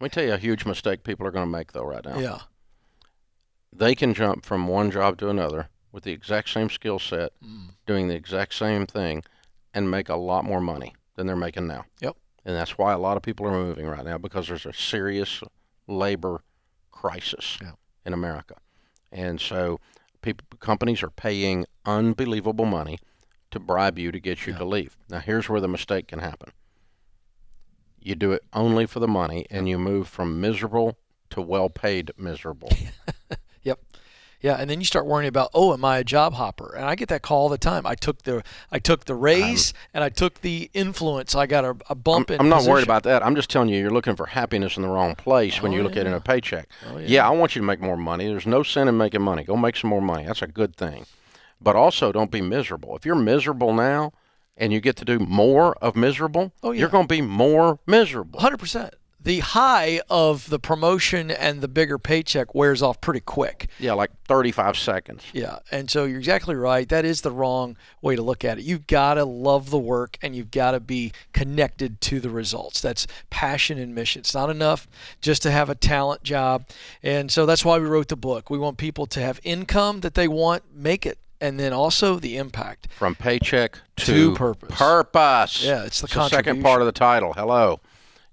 Let me tell you a huge mistake people are going to make, though, right now. Yeah. They can jump from one job to another with the exact same skill set, Mm. doing the exact same thing, and make a lot more money than they're making now. Yep. And that's why a lot of people are moving right now, because there's a serious labor crisis Yeah. in America. And so companies are paying unbelievable money to bribe you to get you to leave. Now, here's where the mistake can happen. You do it only for the money, and you move from miserable to well-paid miserable. Yep. Yeah, and then you start worrying about, oh, am I a job hopper? And I get that call all the time. I took the raise and I took the influence. I got a bump in I'm not position. worried about that. I'm just telling you, you're looking for happiness in the wrong place when you look at it in a paycheck. Yeah, I want you to make more money. There's no sin in making money. Go make some more money. That's a good thing. But also, don't be miserable. If you're miserable now and you get to do more of miserable, you're going to be more miserable. 100%. The high of the promotion and the bigger paycheck wears off pretty quick. Yeah, like 35 seconds. Yeah, and so you're exactly right. That is the wrong way to look at it. You've got to love the work, and you've got to be connected to the results. That's passion and mission. It's not enough just to have a talent job. And so that's why we wrote the book. We want people to have income that they want, make it. And then also the impact. From paycheck to purpose. Purpose. Yeah, it's the the second part of the title. Hello.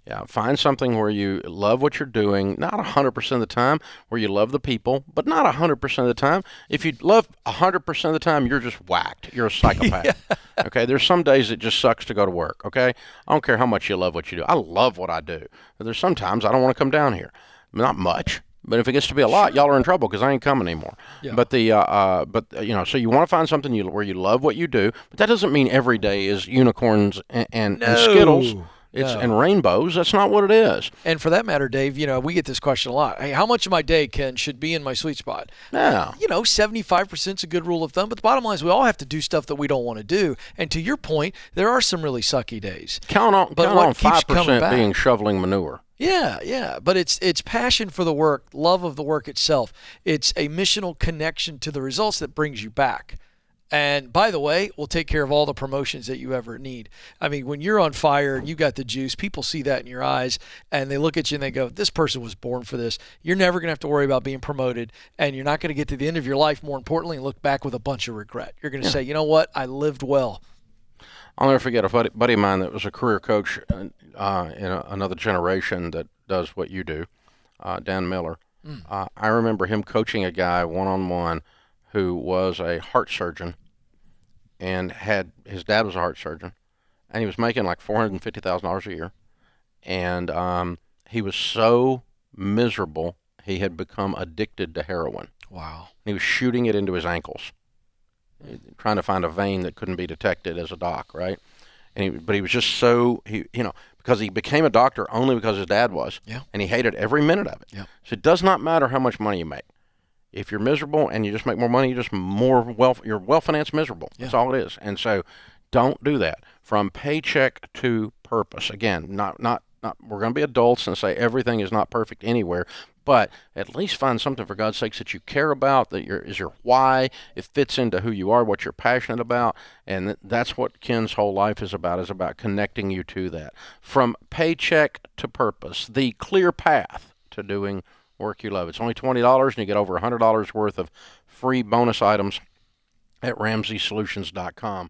Yeah, find something where you love what you're doing, not 100% of the time, where you love the people, but not 100% of the time. If you love 100% of the time, you're just whacked. You're a psychopath. Okay, there's some days it just sucks to go to work, okay? I don't care how much you love what you do. I love what I do. But there's sometimes I don't want to come down here. Not much. But if it gets to be a lot, y'all are in trouble because I ain't coming anymore. Yeah. But so you want to find something where you love what you do, but that doesn't mean every day is unicorns and Skittles. And rainbows. That's not what it is. And for that matter, Dave, we get this question a lot. Hey, how much of my day, Ken, should be in my sweet spot? Yeah. 75% is a good rule of thumb. But the bottom line is we all have to do stuff that we don't want to do. And to your point, there are some really sucky days. Count on 5% being shoveling manure. Yeah. But it's passion for the work, love of the work itself. It's a missional connection to the results that brings you back. And by the way, we'll take care of all the promotions that you ever need. I mean, when you're on fire and you got the juice, people see that in your eyes and they look at you and they go, this person was born for this. You're never going to have to worry about being promoted, and you're not going to get to the end of your life, more importantly, and look back with a bunch of regret. You're going to say, you know what? I lived well. I'll never forget a buddy of mine that was a career coach in another generation that does what you do, Dan Miller. I remember him coaching a guy one-on-one who was a heart surgeon, and his dad was a heart surgeon, and he was making like $450,000 a year, and he was so miserable he had become addicted to heroin. Wow! He was shooting it into his ankles, trying to find a vein that couldn't be detected as a doc, right? But he was just so because he became a doctor only because his dad was, and he hated every minute of it. Yeah. So it does not matter how much money you make. If you're miserable and you just make more money, you're well-financed miserable. That's all it is. And so don't do that. From paycheck to purpose. Again, not we're going to be adults and say everything is not perfect anywhere, but at least find something, for God's sakes, that you care about, that is your why. It fits into who you are, what you're passionate about, and that's what Ken's whole life is about connecting you to that. From paycheck to purpose, the clear path to doing work you love. It's only $20, and you get over $100 worth of free bonus items at RamseySolutions.com.